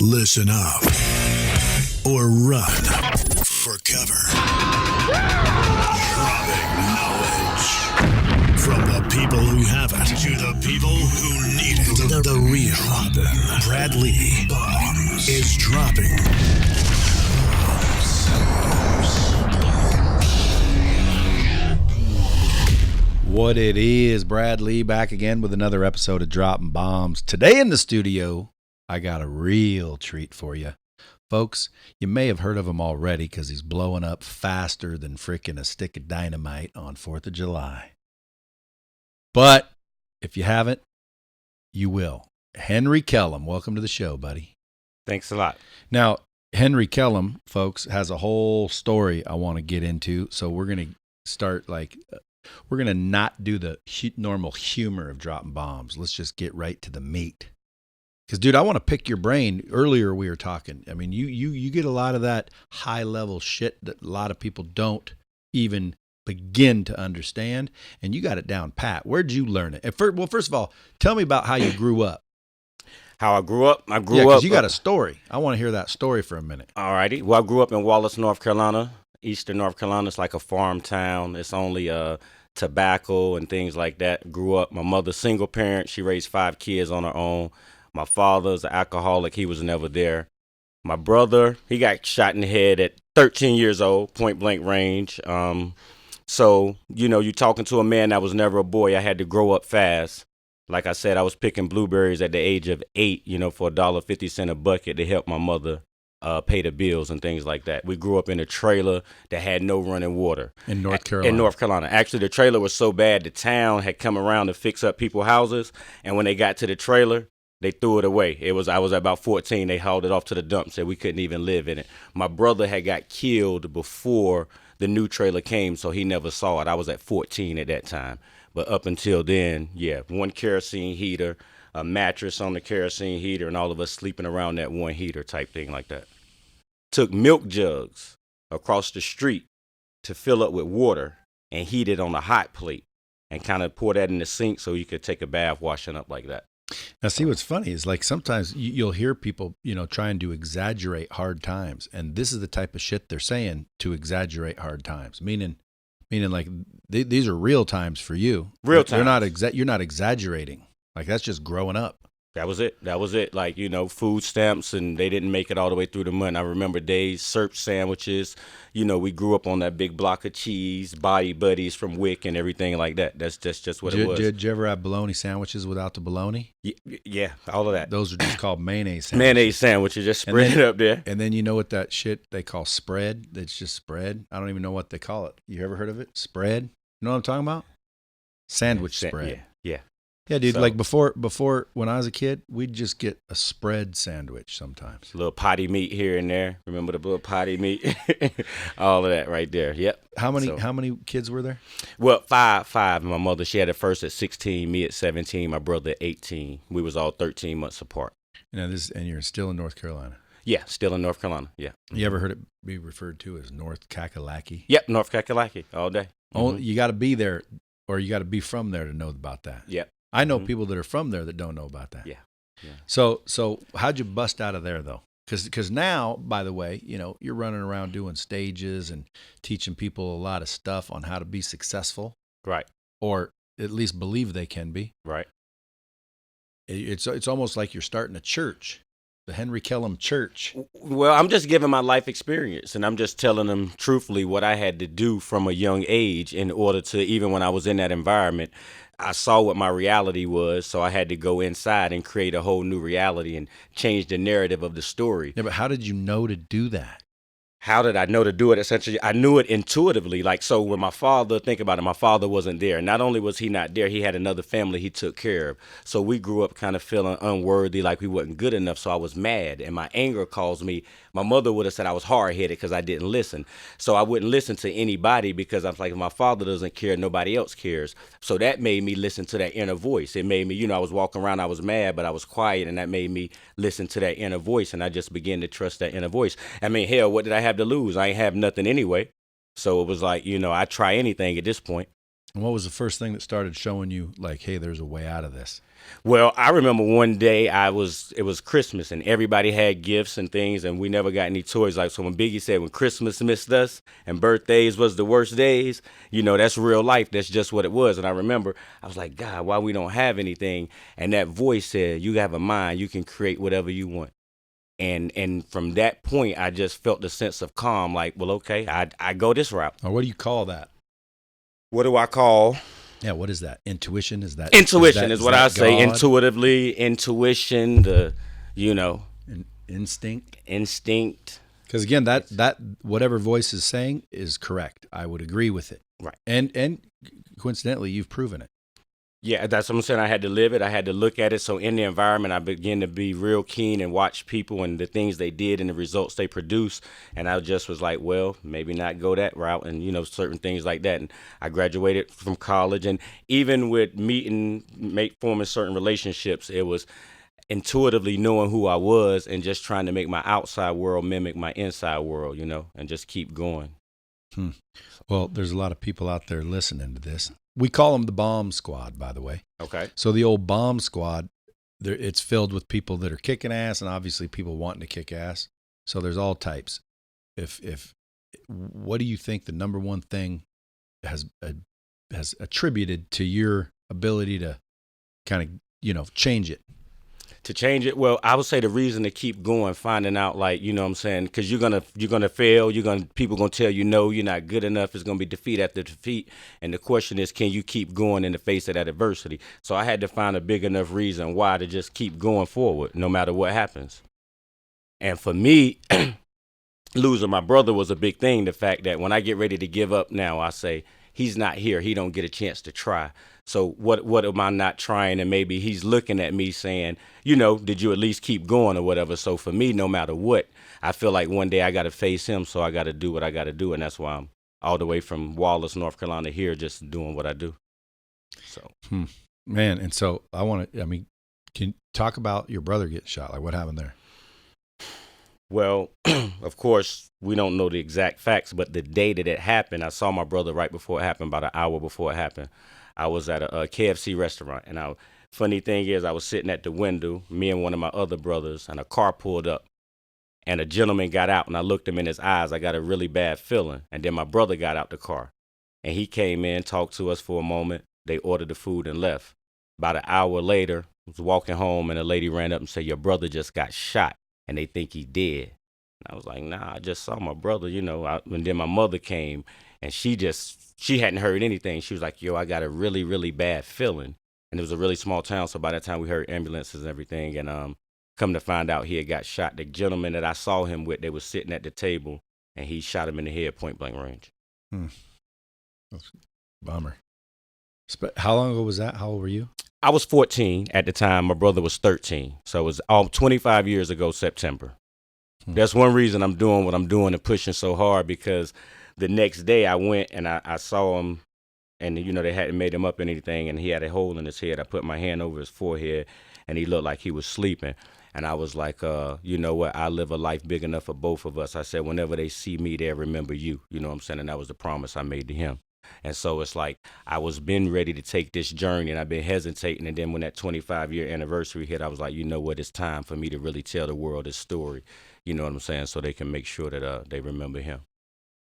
Listen up or run for cover. Dropping knowledge from the people who have it to the people who need it. The real Bradley is dropping What it is, Bradley, back again with another episode of Dropping Bombs. Today in the studio, I got a real treat for you. Folks, you may have heard of him already because he's blowing up faster than frickin' a stick of dynamite on 4th of July. But if you haven't, you will. Henry Kellem, welcome to the show, buddy. Thanks a lot. Now, Henry Kellem, folks, has a whole story I want to get into, so we're going to start we're going to not do the normal humor of dropping bombs. Let's just get right to the meat. Because, dude, I want to pick your brain. Earlier we were talking. I mean, you get a lot of that high-level shit that a lot of people don't even begin to understand, and you got it down pat. Where'd you learn it? First of all, tell me about how you grew up. How I grew up? I grew up. Because you got a story. I want to hear that story for a minute. All righty. Well, I grew up in Wallace, North Carolina. Eastern North Carolina. It's like a farm town. It's only tobacco and things like that. Grew up. My mother's single parent. She raised 5 kids on her own. My father's an alcoholic. He was never there. My brother, he got shot in the head at 13 years old, point blank range. So, you're talking to a man that was never a boy. I had to grow up fast. Like I said, I was picking blueberries at the age of 8, for $1.50 a bucket to help my mother pay the bills and things like that. We grew up in a trailer that had no running water. In North Carolina? In North Carolina. Actually, the trailer was so bad, the town had come around to fix up people's houses. And when they got to the trailer, they threw it away. I was about 14. They hauled it off to the dump, said we couldn't even live in it. My brother had got killed before the new trailer came, so he never saw it. I was at 14 at that time. But up until then, one kerosene heater, a mattress on the kerosene heater, and all of us sleeping around that one heater type thing like that. Took milk jugs across the street to fill up with water and heat it on a hot plate and kind of pour that in the sink so you could take a bath washing up like that. Now, see, what's funny is like sometimes you'll hear people, trying to exaggerate hard times. And this is the type of shit they're saying to exaggerate hard times, meaning like these are real times for you. Real times. You're not exaggerating. Like that's just growing up. That was it. Like, food stamps, and they didn't make it all the way through the month. I remember days, syrup sandwiches. We grew up on that big block of cheese, body buddies from Wick and everything like that. That's just what it was. Did you ever have bologna sandwiches without the bologna? Yeah, all of that. Those are just called mayonnaise sandwiches. Mayonnaise sandwiches, just spread it up there. And then you know what that shit they call spread? That's just spread. I don't even know what they call it. You ever heard of it? Spread? You know what I'm talking about? Sandwich spread. Yeah. Yeah, dude, like before when I was a kid, we'd just get a spread sandwich sometimes. A little potty meat here and there. Remember the little potty meat? All of that right there. Yep. How many kids were there? Well, five. My mother, she had it first at 16, me at 17, my brother at 18. We was all 13 months apart. And you're still in North Carolina? Yeah, still in North Carolina, yeah. You ever heard it be referred to as North Kakalaki? Yep, North Kakalaki, all day. Oh, you got to be there, or you got to be from there to know about that. Yep. I know people that are from there that don't know about that. Yeah. So how'd you bust out of there though? Because now, by the way, you're running around doing stages and teaching people a lot of stuff on how to be successful. Right. Or at least believe they can be. Right. It's almost like you're starting a church. The Henry Kellem Church. Well, I'm just giving my life experience, and I'm just telling them truthfully what I had to do from a young age in order to, even when I was in that environment, I saw what my reality was, so I had to go inside and create a whole new reality and change the narrative of the story. Yeah, but how did you know to do that? How did I know to do it? Essentially, I knew it intuitively. Like, so when my father, think about it, my father wasn't there. Not only was he not there, he had another family he took care of. So we grew up kind of feeling unworthy, like we wasn't good enough. So I was mad. And my anger caused me, my mother would have said I was hard-headed because I didn't listen. So I wouldn't listen to anybody because I was like, if my father doesn't care, nobody else cares. So that made me listen to that inner voice. It made me, I was walking around, I was mad, but I was quiet. And that made me listen to that inner voice. And I just began to trust that inner voice. I mean, hell, what did I have to lose? I ain't have nothing anyway. So it was like, I try anything at this point. And what was the first thing that started showing you like, hey, there's a way out of this? Well, I remember one day it was Christmas and everybody had gifts and things and we never got any toys. Like, so when Biggie said when Christmas missed us and birthdays was the worst days, that's real life. That's just what it was. And I remember I was like, God, why we don't have anything? And that voice said, you have a mind, you can create whatever you want. And from that point, I just felt the sense of calm, like, well, okay, I go this route. Or what do you call that? What do I call? Yeah, what is that? Intuition? Intuition is what I say. God? Intuitively, intuition, Instinct. Instinct. Because again, that whatever voice is saying is correct. I would agree with it. Right. And coincidentally, you've proven it. Yeah, that's what I'm saying. I had to live it. I had to look at it. So in the environment, I began to be real keen and watch people and the things they did and the results they produced. And I just was like, well, maybe not go that route and, certain things like that. And I graduated from college. And even with forming certain relationships, it was intuitively knowing who I was and just trying to make my outside world mimic my inside world, and just keep going. Well, there's a lot of people out there listening to this. We call them the bomb squad, by the way. Okay. So the old bomb squad, it's filled with people that are kicking ass and obviously people wanting to kick ass. So there's all types. What do you think the number one thing has attributed to your ability to kind of, change it? To change it, well, I would say the reason to keep going, finding out, like, what I'm saying, because you're gonna fail, people gonna tell you no, you're not good enough. It's gonna be defeat after defeat, and the question is, can you keep going in the face of that adversity? So I had to find a big enough reason why to just keep going forward, no matter what happens. And for me, losing my brother was a big thing. The fact that when I get ready to give up now, I say, he's not here. He don't get a chance to try. So what am I not trying? And maybe he's looking at me saying, did you at least keep going or whatever? So for me, no matter what, I feel like one day I got to face him. So I got to do what I got to do. And that's why I'm all the way from Wallace, North Carolina here, just doing what I do. So, man. And so can you talk about your brother getting shot? Like what happened there? Well, of course, we don't know the exact facts, but the day that it happened, I saw my brother right before it happened, about an hour before it happened. I was at a KFC restaurant, and funny thing is, I was sitting at the window, me and one of my other brothers, and a car pulled up, and a gentleman got out, and I looked him in his eyes. I got a really bad feeling, and then my brother got out the car, and he came in, talked to us for a moment. They ordered the food and left. About an hour later, I was walking home, and a lady ran up and said, your brother just got shot, and they think he dead. And I was like, nah, I just saw my brother, and then my mother came, and she hadn't heard anything. She was like, yo, I got a really, really bad feeling. And it was a really small town, so by that time we heard ambulances and everything, and come to find out he had got shot. The gentleman that I saw him with, they was sitting at the table, and he shot him in the head, point blank range. That's a bummer. How long ago was that? How old were you? I was 14 at the time. My brother was 13. So it was all 25 years ago, September. That's one reason I'm doing what I'm doing and pushing so hard, because the next day I went and I saw him, and they hadn't made him up anything, and he had a hole in his head. I put my hand over his forehead, and he looked like he was sleeping. And I was like, you know what? I live a life big enough for both of us. I said, whenever they see me, they'll remember you. You know what I'm saying? And that was the promise I made to him. And so it's like I was been ready to take this journey, and I've been hesitating. And then when that 25-year anniversary hit, I was like, you know what? It's time for me to really tell the world this story. You know what I'm saying? So they can make sure that they remember him.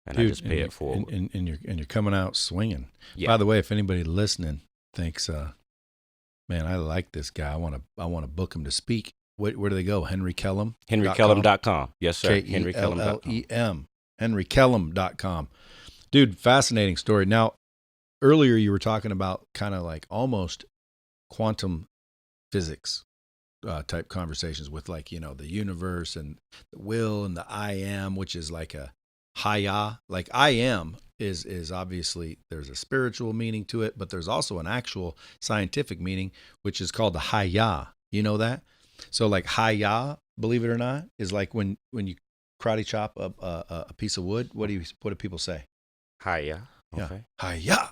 And dude, I just pay it forward. And you're coming out swinging. Yeah. By the way, if anybody listening thinks, man, I like this guy, I want to book him to speak. Where do they go? Henry Kellem? HenryKellem.com. Yes, sir. HenryKellem. HenryKellem.com. Dude, fascinating story. Now, earlier you were talking about kind of like almost quantum physics type conversations with like, the universe and the will and the I am, which is like a Haya. Like I am is obviously there's a spiritual meaning to it, but there's also an actual scientific meaning, which is called the Haya. You know that? So like Haya, believe it or not, is like when you karate chop a piece of wood. What do people say? Haya. Okay. Yeah. Haya.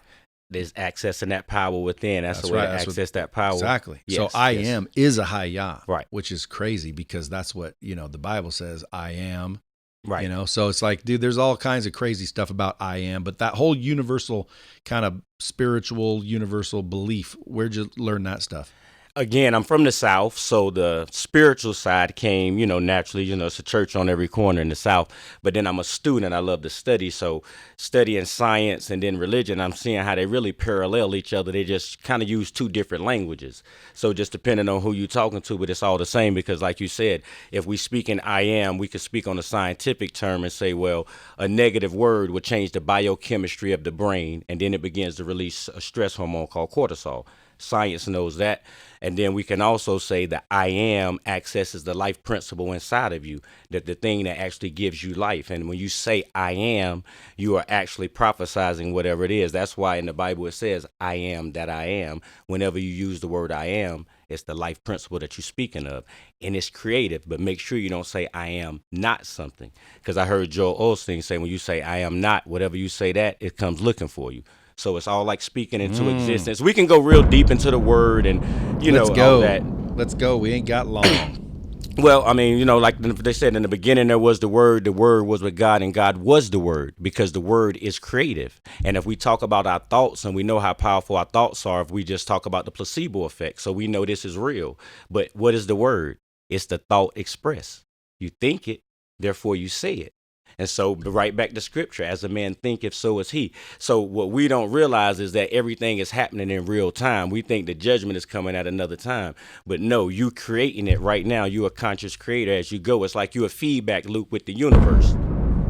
There's accessing that power within. That's the way to access that power. Exactly. Yes, so I am is a Haya, right? Which is crazy because that's what the Bible says. I am. Right. You know, so it's like, dude, there's all kinds of crazy stuff about I am, but that whole universal kind of spiritual, universal belief, where'd you learn that stuff? Again, I'm from the South, so the spiritual side came, naturally. It's a church on every corner in the South. But then I'm a student. I love to study. So studying science and then religion, I'm seeing how they really parallel each other. They just kind of use two different languages. So just depending on who you're talking to, but it's all the same because like you said, if we speak in I am, we could speak on a scientific term and say, well, a negative word would change the biochemistry of the brain, and then it begins to release a stress hormone called cortisol. Science knows that. And then we can also say that I am accesses the life principle inside of you, that the thing that actually gives you life. And when you say I am, you are actually prophesizing whatever it is. That's why in the Bible it says, I am that I am. Whenever you use the word I am, it's the life principle that you're speaking of. And it's creative, but make sure you don't say I am not something. Because I heard Joel Osteen say, when you say I am not, whatever you say that, it comes looking for you. So it's all like speaking into existence. We can go real deep into the word and, Let's go. all that. Let's go. We ain't got long. Well, I mean, like they said in the beginning, there was the word was with God, and God was the word, because the word is creative. And if we talk about our thoughts, and we know how powerful our thoughts are, if we just talk about the placebo effect, so we know this is real. But what is the word? It's the thought expressed. You think it, therefore you say it. And so right back to scripture, as a man thinketh, so is he. So what we don't realize is that everything is happening in real time. We think the judgment is coming at another time. But no, you creating it right now. You're a conscious creator as you go. It's like you're a feedback loop with the universe.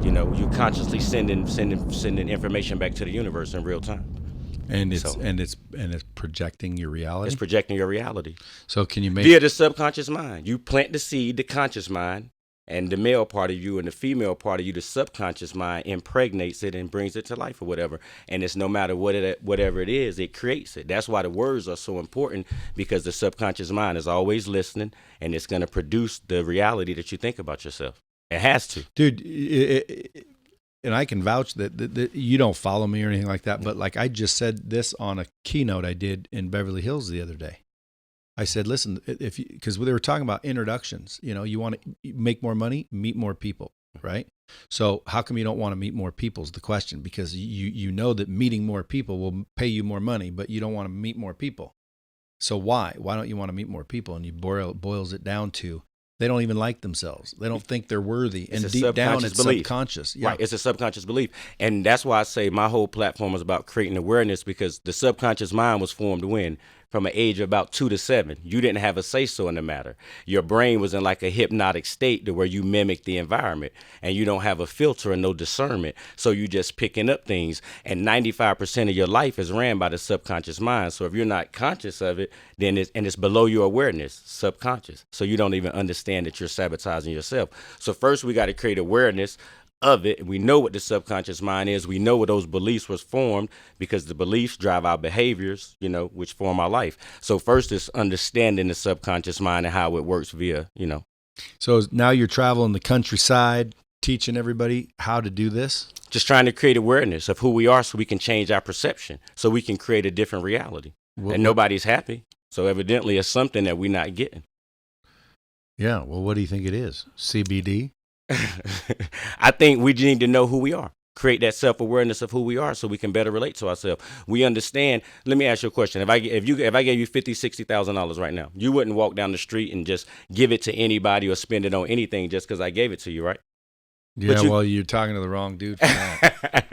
You're consciously sending information back to the universe in real time. And it's projecting your reality. It's projecting your reality. So can you make via the subconscious mind? You plant the seed, the conscious mind. And the male part of you and the female part of you, the subconscious mind, impregnates it and brings it to life or whatever. And it's no matter whatever it is, it creates it. That's why the words are so important, because the subconscious mind is always listening, and it's going to produce the reality that you think about yourself. It has to. Dude, and I can vouch that you don't follow me or anything like that, but like I just said this on a keynote I did in Beverly Hills the other day. I said, listen, because they were talking about introductions, you want to make more money, meet more people, right? So how come you don't want to meet more people is the question, because you know that meeting more people will pay you more money, but you don't want to meet more people. So why? Why don't you want to meet more people? And you boils it down to, they don't even like themselves. They don't think they're worthy. And deep down, it's subconscious. Yeah. Right. It's a subconscious belief. And that's why I say my whole platform is about creating awareness, because the subconscious mind was formed when? From an age of about 2 to 7. You didn't have a say-so in the matter. Your brain was in like a hypnotic state to where you mimic the environment, and you don't have a filter and no discernment. So you just picking up things, and 95% of your life is ran by the subconscious mind. So if you're not conscious of it, then it's below your awareness, subconscious. So you don't even understand that you're sabotaging yourself. So first we got to create awareness of it. We know what the subconscious mind is. We know where those beliefs was formed, because the beliefs drive our behaviors, which form our life. So first is understanding the subconscious mind and how it works via. So now you're traveling the countryside, teaching everybody how to do this? Just trying to create awareness of who we are, so we can change our perception, so we can create a different reality. And nobody's happy. So evidently it's something that we're not getting. Yeah. Well, what do you think it is? CBD? I think we need to know who we are. Create that self-awareness of who we are, so we can better relate to ourselves. We understand. Let me ask you a question. If I gave you $50,000-$60,000 right now, you wouldn't walk down the street and just give it to anybody or spend it on anything just because I gave it to you, right? Yeah, well, you're talking to the wrong dude for that.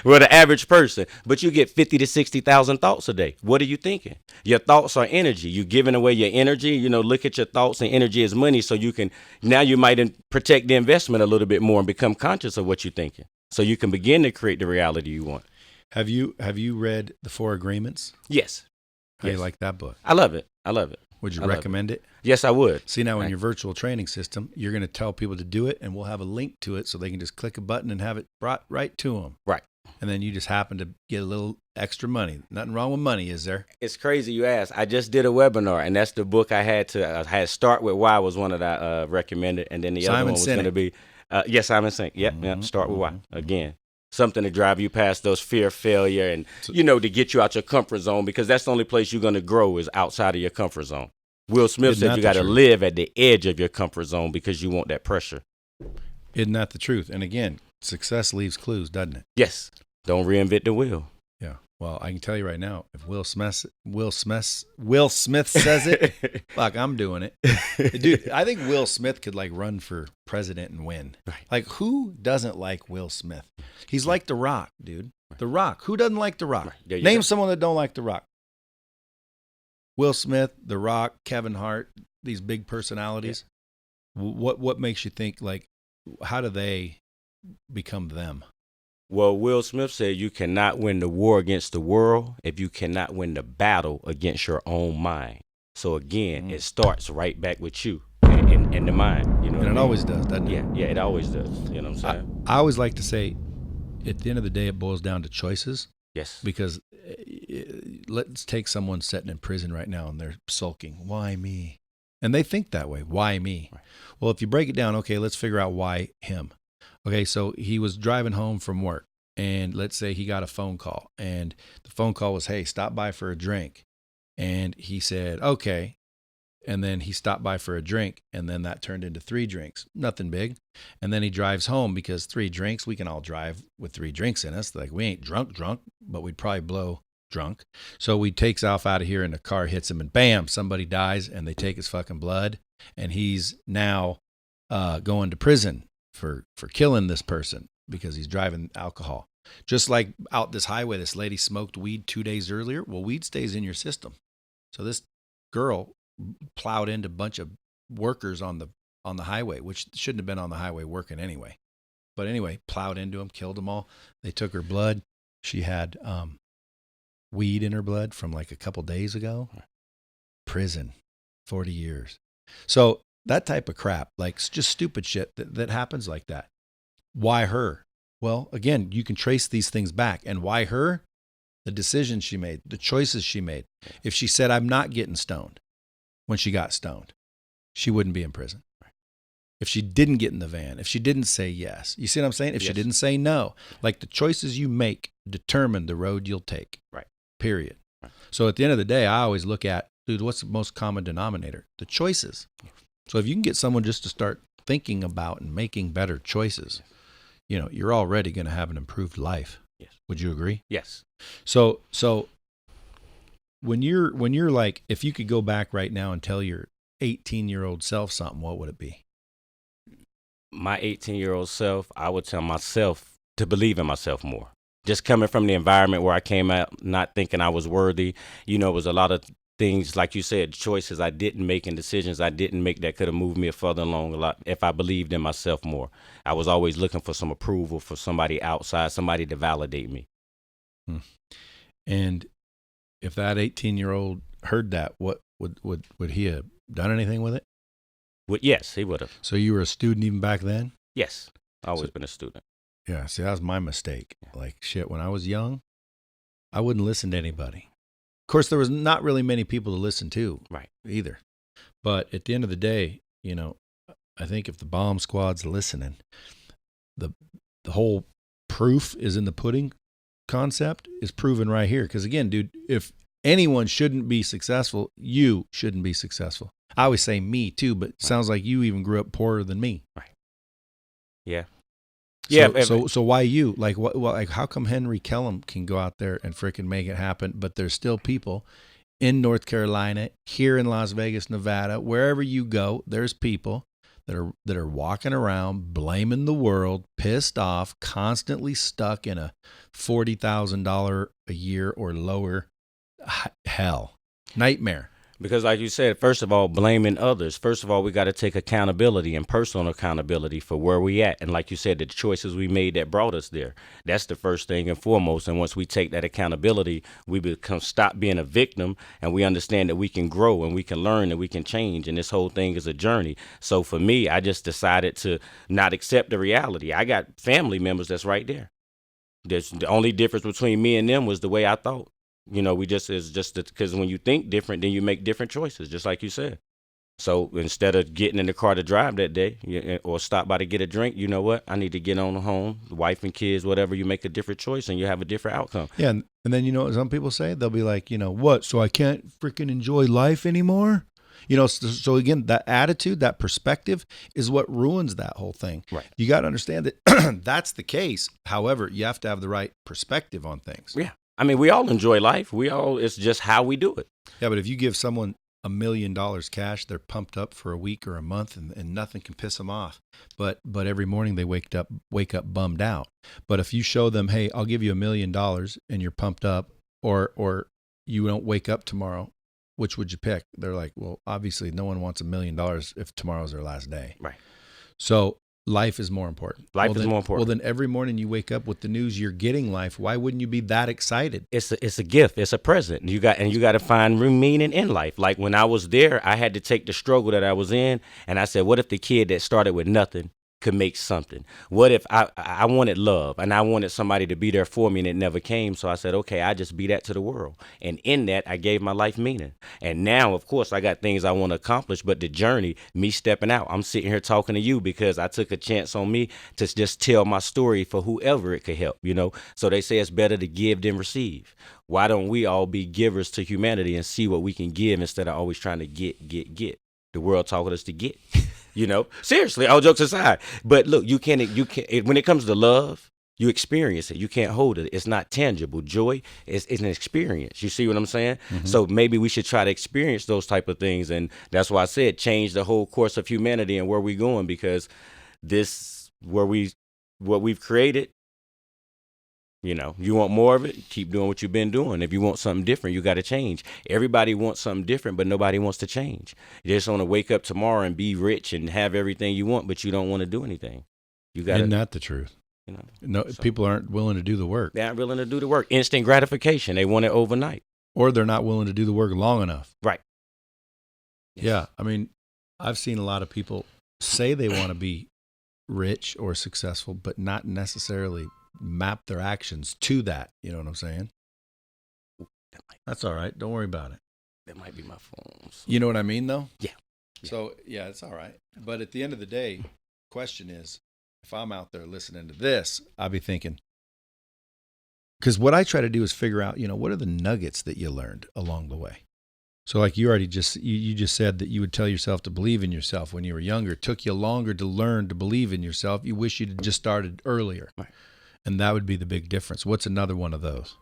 Well, the average person. But you get 50 to 60,000 thoughts a day. What are you thinking? Your thoughts are energy. You're giving away your energy. Look at your thoughts, and energy is money. So now you might protect the investment a little bit more and become conscious of what you're thinking, so you can begin to create the reality you want. Have you read The 4 Agreements? Yes. How do you like that book? I love it. Would you recommend it? Yes, I would. See, now in your virtual training system, you're going to tell people to do it, and we'll have a link to it so they can just click a button and have it brought right to them. Right. And then you just happen to get a little extra money. Nothing wrong with money, is there? It's crazy you ask. I just did a webinar, and that's the book I had to Start With Why was one that I recommended, and then the other one was going to be Simon Sinek. Yep, Start With Why. Again, something to drive you past those fear of failure, and to get you out your comfort zone, because that's the only place you're going to grow is outside of your comfort zone. Will Smith said you got to live at the edge of your comfort zone because you want that pressure. Isn't that the truth? And again, success leaves clues, doesn't it? Yes. Don't reinvent the wheel. Yeah. Well, I can tell you right now, if Will Smith says it, fuck, I'm doing it. Dude, I think Will Smith could like run for president and win. Right. Like, who doesn't like Will Smith? He's like The Rock, dude. The Rock. Who doesn't like The Rock? Right. Name someone that don't like The Rock. Will Smith, The Rock, Kevin Hart, these big personalities. Yeah. What makes you think, like, how do they become them? Well, Will Smith said you cannot win the war against the world if you cannot win the battle against your own mind. So again, it starts right back with you in the mind. You know, and it always does, doesn't it? Yeah, it always does. You know what I'm saying? I always like to say, at the end of the day, it boils down to choices. Yes. Because let's take someone sitting in prison right now and they're sulking. Why me? And they think that way. Why me? Right. Well, if you break it down, okay, let's figure out why him. Okay, so he was driving home from work, and let's say he got a phone call, and the phone call was, hey, stop by for a drink. And he said, okay. And then he stopped by for a drink, and then that turned into 3 drinks. Nothing big. And then he drives home because 3 drinks, we can all drive with 3 drinks in us. Like, we ain't drunk, but we'd probably blow drunk. So he takes off out of here, and the car hits him, and bam, somebody dies, and they take his fucking blood, and he's now going to prison for killing this person because he's driving alcohol. Just like out this highway, this lady smoked weed 2 days earlier. Well, weed stays in your system. So this girl plowed into a bunch of workers on the highway, which shouldn't have been on the highway working anyway. But anyway, plowed into them, killed them all. They took her blood. She had weed in her blood from like a couple days ago. Prison, 40 years. So that type of crap, like just stupid shit that happens like that. Why her? Well, again, you can trace these things back. And why her? The decisions she made, the choices she made. If she said, I'm not getting stoned, when she got stoned, she wouldn't be in prison. If she didn't get in the van, if she didn't say yes, you see what I'm saying? If she didn't say no, like the choices you make determine the road you'll take. Right. Period. Right. So at the end of the day, I always look at, dude, what's the most common denominator? The choices. So if you can get someone just to start thinking about and making better choices, you know, you're already going to have an improved life. Yes. Would you agree? Yes. So when you're like, if you could go back right now and tell your 18-year-old self something, what would it be? My 18-year-old self, I would tell myself to believe in myself more. Just coming from the environment where I came out not thinking I was worthy, you know, it was a lot of things, like you said, choices I didn't make and decisions I didn't make that could have moved me further along a lot if I believed in myself more. I was always looking for some approval for somebody outside, somebody to validate me. And if that 18-year-old heard that, what would he have done anything with it? Yes, he would have. So you were a student even back then? Yes, always been a student. Yeah, see, that was my mistake. Like, shit, when I was young, I wouldn't listen to anybody. Of course, there was not really many people to listen to, right, either. But at the end of the day, you know, I think if the bomb squad's listening, the whole proof is in the pudding concept is proven right here. Because again, dude, if anyone shouldn't be successful, you shouldn't be successful. I always say me too, but it sounds like you even grew up poorer than me. Right. Yeah. So why you? Like, what? Like, how come Henry Kellem can go out there and freaking make it happen, but there's still people in North Carolina, here in Las Vegas, Nevada, wherever you go, there's people that are walking around blaming the world, pissed off, constantly stuck in a $40,000 a year or lower hell, nightmare. Because like you said, first of all, blaming others. First of all, we got to take accountability and personal accountability for where we at. And like you said, the choices we made that brought us there. That's the first thing and foremost. And once we take that accountability, we stop being a victim, and we understand that we can grow and we can learn and we can change. And this whole thing is a journey. So for me, I just decided to not accept the reality. I got family members that's right there. The only difference between me and them was the way I thought. You know, because when you think different, then you make different choices, just like you said. So instead of getting in the car to drive that day or stop by to get a drink, you know what? I need to get on home, wife and kids, whatever. You make a different choice and you have a different outcome. Yeah. And then, you know what some people say? They'll be like, you know, what? So I can't freaking enjoy life anymore? So again, that attitude, that perspective is what ruins that whole thing. Right. You got to understand that that's the case. However, you have to have the right perspective on things. Yeah. I mean, we all enjoy life. It's just how we do it. Yeah, but if you give someone $1 million cash, they're pumped up for a week or a month, and nothing can piss them off. But every morning they wake up bummed out. But if you show them, hey, I'll give you $1 million, and you're pumped up, or you don't wake up tomorrow, which would you pick? They're like, well, obviously no one wants $1 million if tomorrow's their last day. Right. So life is more important. Life is more important. Well, then every morning you wake up with the news you're getting life. Why wouldn't you be that excited? It's a gift. It's a present. You got to find meaning in life. Like when I was there, I had to take the struggle that I was in, and I said, what if the kid that started with nothing could make something? What if I wanted love, and I wanted somebody to be there for me, and it never came? So I said, okay, I just be that to the world. And in that, I gave my life meaning. And now, of course, I got things I want to accomplish, but the journey, me stepping out, I'm sitting here talking to you because I took a chance on me to just tell my story for whoever it could help, So they say it's better to give than receive. Why don't we all be givers to humanity and see what we can give instead of always trying to get? The world taught us to get. Seriously, all jokes aside. But look, you can't, when it comes to love, you experience it. You can't hold it. It's not tangible. Joy is an experience. You see what I'm saying? Mm-hmm. So maybe we should try to experience those type of things. And that's why I said change the whole course of humanity and where we're going, because what we've created, you want more of it, keep doing what you've been doing. If you want something different, you got to change. Everybody wants something different, but nobody wants to change. You just want to wake up tomorrow and be rich and have everything you want, but you don't want to do anything. Isn't that the truth? No, so people aren't willing to do the work. They aren't willing to do the work. Instant gratification. They want it overnight. Or they're not willing to do the work long enough. Right. Yes. Yeah. I mean, I've seen a lot of people say they want to be rich or successful, but not necessarily map their actions to that. You know what I'm saying? That's all right. Don't worry about it. That might be my phone. So. You know what I mean, though? Yeah. So, yeah, it's all right. But at the end of the day, question is, if I'm out there listening to this, I'll be thinking, because what I try to do is figure out, what are the nuggets that you learned along the way? So like you already you just said that you would tell yourself to believe in yourself when you were younger. It took you longer to learn to believe in yourself. You wish you'd just started earlier. Right. And that would be the big difference. What's another one of those?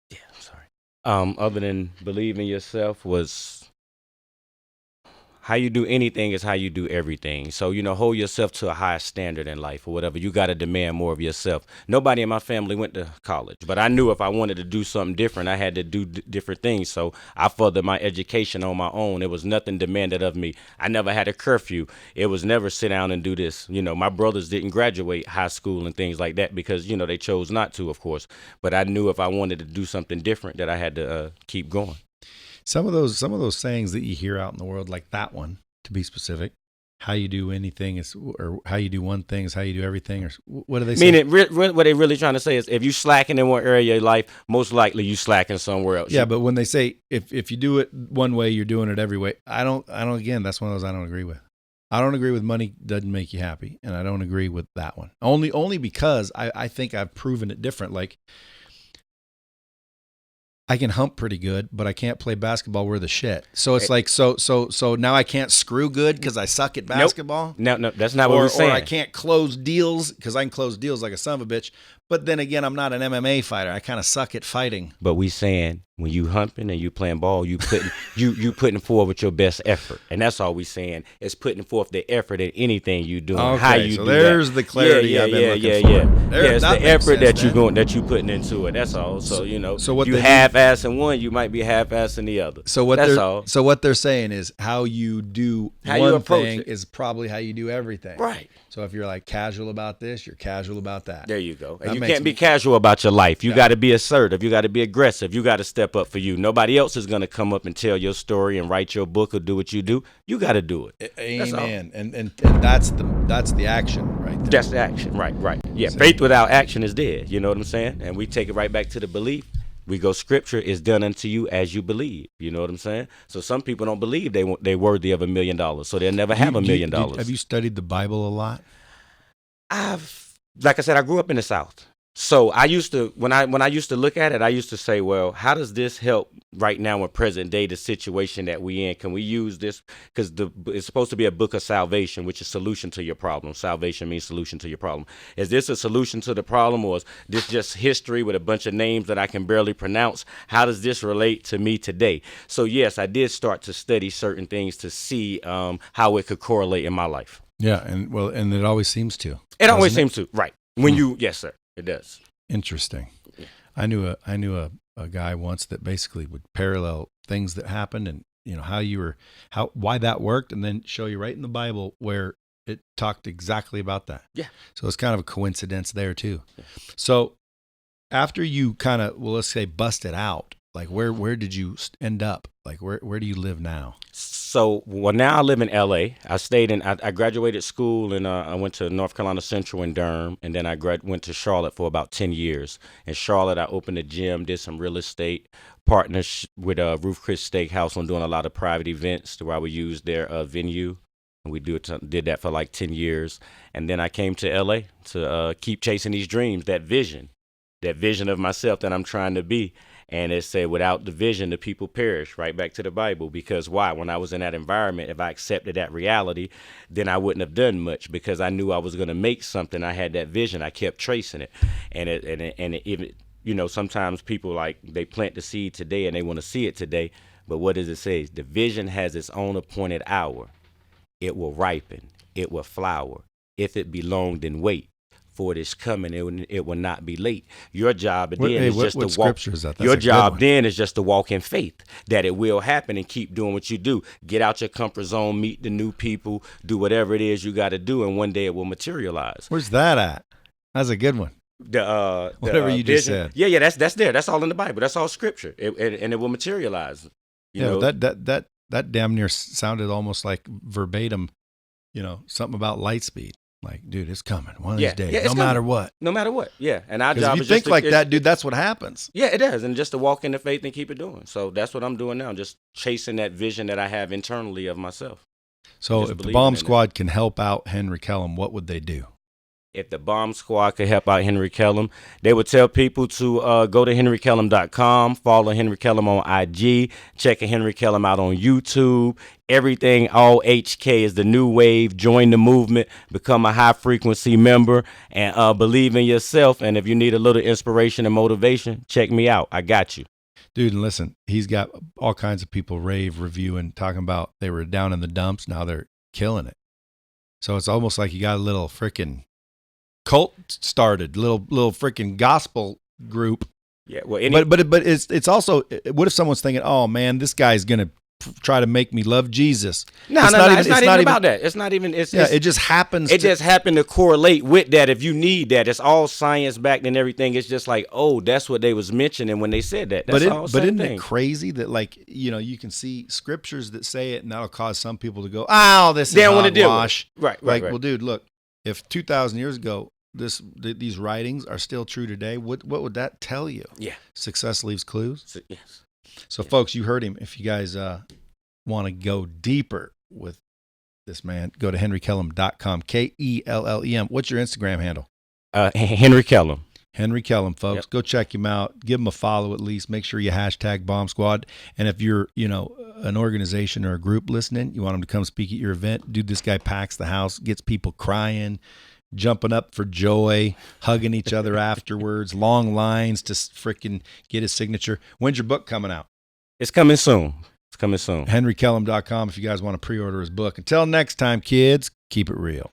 Yeah, I'm sorry. Other than believe in yourself was how you do anything is how you do everything. So, hold yourself to a higher standard in life or whatever. You got to demand more of yourself. Nobody in my family went to college, but I knew if I wanted to do something different, I had to do different things. So I furthered my education on my own. There was nothing demanded of me. I never had a curfew. It was never sit down and do this. My brothers didn't graduate high school and things like that because, they chose not to, of course. But I knew if I wanted to do something different that I had to keep going. Some of those sayings that you hear out in the world, like that one, to be specific, how you do anything is, or how you do one thing is how you do everything, or what do they say? What they're really trying to say is if you slacking in one area of your life, most likely you slacking somewhere else. Yeah, but when they say if you do it one way, you're doing it every way. I don't. Again, that's one of those I don't agree with. I don't agree with money doesn't make you happy, and I don't agree with that one. Only because I think I've proven it different. Like, I can hump pretty good, but I can't play basketball worth a shit. So it's like, so now I can't screw good because I suck at basketball? Nope. No, that's not what we're saying. Or I can't close deals because I can close deals like a son of a bitch. But then again, I'm not an MMA fighter. I kind of suck at fighting. But we saying when you humping and you playing ball, you putting forward with your best effort, and that's all we saying is putting forth the effort in anything you doing. Okay, how you so do there's that. The clarity I've been looking for. Yeah, it's the effort that you putting into it. That's all. So what you half-ass in one, you might be half-ass in the other. So what they're saying is how you do one thing is probably how you do everything. Right. So if you're like casual about this, you're casual about that. There you go. And you can't be casual about your life. You got to be assertive. You got to be aggressive. You got to step up for you. Nobody else is going to come up and tell your story and write your book or do what you do. You got to do it. Amen. And that's the action right there. That's the action. Right. Yeah. So, faith without action is dead. You know what I'm saying? And we take it right back to the belief. We go, scripture is done unto you as you believe. You know what I'm saying? So some people don't believe they're worthy of $1 million, so they'll never have $1 million. Have you studied the Bible a lot? Like I said, I grew up in the South. So I used to when I used to look at it, I used to say, well, how does this help right now in present day, the situation that we in? Can we use this? Because it's supposed to be a book of salvation, which is solution to your problem. Salvation means solution to your problem. Is this a solution to the problem, or is this just history with a bunch of names that I can barely pronounce? How does this relate to me today? So yes, I did start to study certain things to see how it could correlate in my life. Yeah, and it always seems to. It always seems to, right? When yes, sir. It does. Interesting. Yeah. I knew a guy once that basically would parallel things that happened and why that worked, and then show you right in the Bible where it talked exactly about that. Yeah. So it's kind of a coincidence there too. Yeah. So after you kind of, well, let's say busted out, like where did you end up? Like where do you live now? So, well, now I live in L.A. I graduated school and I went to North Carolina Central in Durham, and then I went to Charlotte for about 10 years. In Charlotte, I opened a gym, did some real estate, partnership with Roof Chris Steakhouse on doing a lot of private events where I would use their venue. And we did that for like 10 years. And then I came to L.A. to keep chasing these dreams, that vision of myself that I'm trying to be. And it said, without the vision, the people perish, right back to the Bible. Because why? When I was in that environment, if I accepted that reality, then I wouldn't have done much because I knew I was going to make something. I had that vision. I kept tracing it. And it sometimes people they plant the seed today and they want to see it today. But what does it say? The vision has its own appointed hour. It will ripen. It will flower. If it be long, then wait. For it is coming, it will not be late. Your job then is just to walk. Is that? Your job then is just to walk in faith that it will happen and keep doing what you do. Get out your comfort zone, meet the new people, do whatever it is you got to do, and one day it will materialize. Where's that at? That's a good one. Whatever you just said. Yeah, that's there. That's all in the Bible. That's all scripture, and it will materialize. That damn near sounded almost like verbatim. Something about light speed. Like, dude, it's coming one of these days, no matter what. No matter what, yeah. And our job if you think like that, dude, that's what happens. Yeah, it does. And just to walk in the faith and keep it doing. So that's what I'm doing now, just chasing that vision that I have internally of myself. So if the Bomb Squad can help out Henry Kellem, what would they do? If the Bomb Squad could help out Henry Kellem, they would tell people to go to henrykellem.com, follow Henry Kellem on IG, check Henry Kellem out on YouTube. Everything, all HK is the new wave. Join the movement, become a high frequency member, and believe in yourself. And if you need a little inspiration and motivation, check me out. I got you. Dude, and listen, he's got all kinds of people reviewing, talking about they were down in the dumps. Now they're killing it. So it's almost like you got a little freaking cult started, little freaking gospel group. Yeah, well, but it's also, what if someone's thinking, oh man, this guy's gonna try to make me love Jesus? No, it's not even about that. It's not even. It just happens. It just happened to correlate with that. If you need that, it's all science backed and everything. It's just like, oh, that's what they was mentioning when they said that. But isn't it crazy that you can see scriptures that say it, and that'll cause some people to go, oh, this is hogwash. Right. Well, dude, look, if 2,000 years ago these writings are still true today, what would that tell you? Yeah. Success leaves clues. Yes. So, folks, you heard him. If you guys want to go deeper with this man, go to henrykellem.com, Kellem. What's your Instagram handle? Henry Kellem. Henry Kellem, folks. Yep. Go check him out. Give him a follow at least. Make sure you hashtag Bomb Squad. And if you're, an organization or a group listening, you want him to come speak at your event, dude, this guy packs the house, gets people crying, jumping up for joy, hugging each other afterwards, long lines to freaking get his signature. When's your book coming out? It's coming soon. HenryKellem.com if you guys want to pre-order his book. Until next time, kids, keep it real.